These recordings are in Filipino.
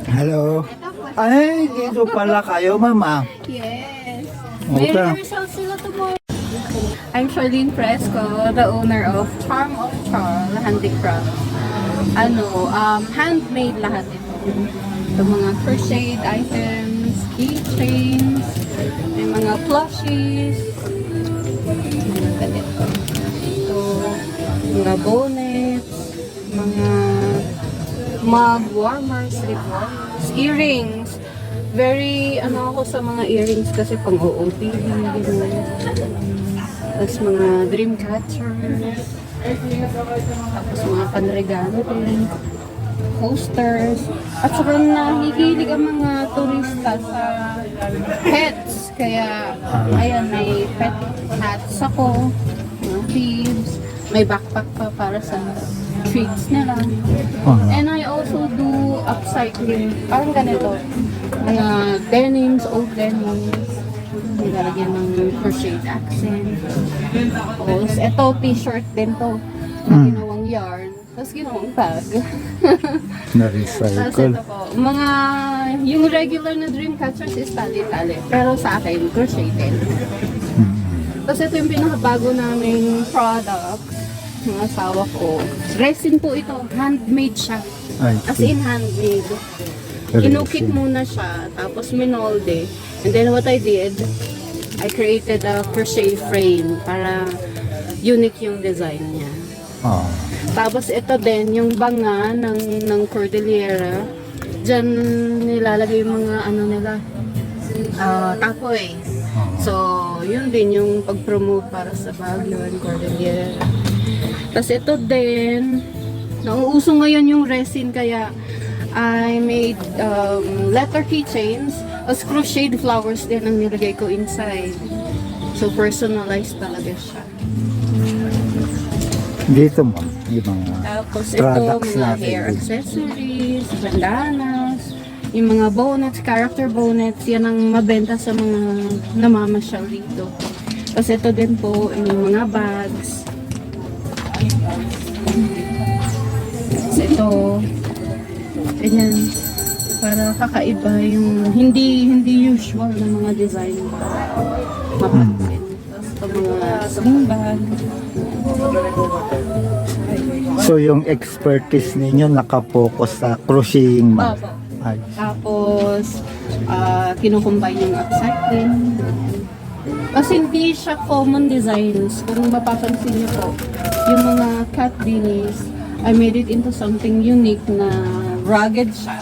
Hello. Ay, dito pala kayo, mama. Yes. Okay. May results sila tomorrow. I'm Charlene Fresco, the owner of Charm of Charl Handicraft. Handmade lahat ito. Ito mga crocheted items, keychains, may mga plushies, mga ganito. Ito, mga bonnets, mga mug warmers, lip warmers, earrings. Very, ako sa mga earrings kasi pang OOTD, gano'n. Tapos mga dream catchers. Tapos mga panregalo din. Posters. At saka nahihilig ang mga turista sa pets. Kaya, ayan, may pet hats ako. Mga thieves. May backpack pa para sa treats nila. And I also do upcycling. Parang ganito. Mga denims, old denims. Nilalagyan ng crochet accent. Tapos, ito t-shirt din to. Na ginawang yarn. Tapos ginawang bag. Tapos Na-recycle. ito po. Yung regular na dream catchers is tali-tali. Pero sa akin, crochet din. Tapos ito yung pinakabago naming product ng asawa ko. Resin po ito. Handmade siya. Ay, As in handmade. Inukit muna siya. Tapos minolde. And then what I did, I created a crochet frame para unique yung design niya. Oh. Tapos ito din, yung banga ng Cordillera. Diyan nilalagay yung mga tapoy. So, yun din yung pag-promote para sa Baguio and Cordillera. Tapos ito din, nauuso ngayon yung resin kaya I made letter keychains. As crocheted flowers din ang nilagay ko inside. So, personalized talaga siya. Dito mo, yung mga Tapos ito, products mga natin. hair accessories, bandanas, yung mga bonnets, character bonnets, yan ang mabenta sa mga namamasyal dito. Tapos ito din po, yung mga bags. Tapos ito, ganyan, para kakaiba yung hindi usual na mga design. Mapansin. Tapos ito mga sling bag. So, yung expertise ninyo nakapokus sa crocheting ba? Opo. Ay, Tapos, kinukumbine yung upcycling. Kasi hindi siya common designs. Kung mapapansin niyo po, yung mga cat beanies, I made it into something unique na rugged siya.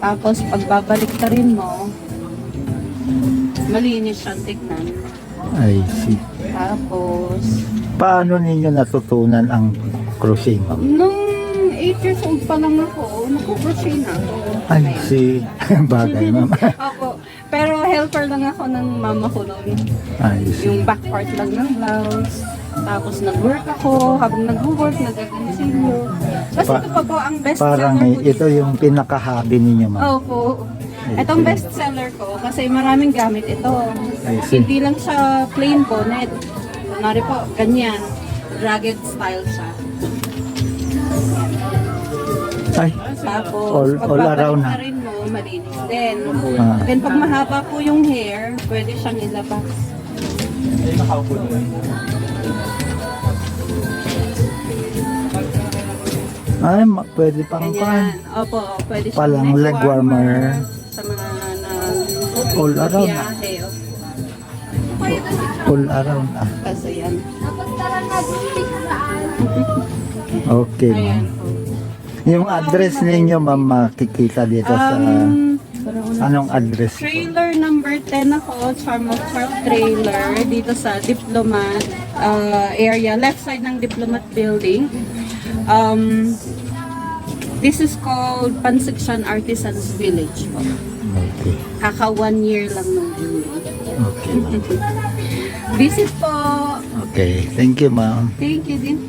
Tapos, pagbabalik ka rin mo, malinis siyang tignan. I see. Tapos, Paano ninyo natutunan ang crochet, ma'am? nung 8 years old pa lang ako, nagko-crochet na ako. Ay, si bagay, ma'am. Ako. Pero helper lang ako ng mama ko noon. Ay, see. Yung back part lang ng blouse. Tapos nag-work ako. Habang nag-work, nag-continue. Kasi ito pa po ang best Parang seller ko ito yung pinaka-hobby ninyo, ma'am. Opo. Itong best seller ko kasi maraming gamit ito. I see. Hindi lang siya plain bonnet. Kunwari po, ganyan. Rugged style siya. Ay, Tapos, all pagbabalik around ka na. rin mo, malinis din. Ah. Then pag mahaba po yung hair, pwede siyang ilabas. Ay, pwede pang Ganyan. Opo, pwede siyang Palang neck leg warmer. Sa mga All around na. biyahe. All around. Ah. Kasi yan. Okay, ma'am. Ayan. Yung address ninyo, ma'am, makikita dito sa... Anong address? Trailer number 10 ako, Charm of Charl Trailer, dito sa Diplomat area, left side ng Diplomat Building. This is called Pansiksyan Artisans Village po. Okay. Kaka 1 year lang nung Okay, ma'am. Visit po! Okay. Thank you, ma'am. Thank you din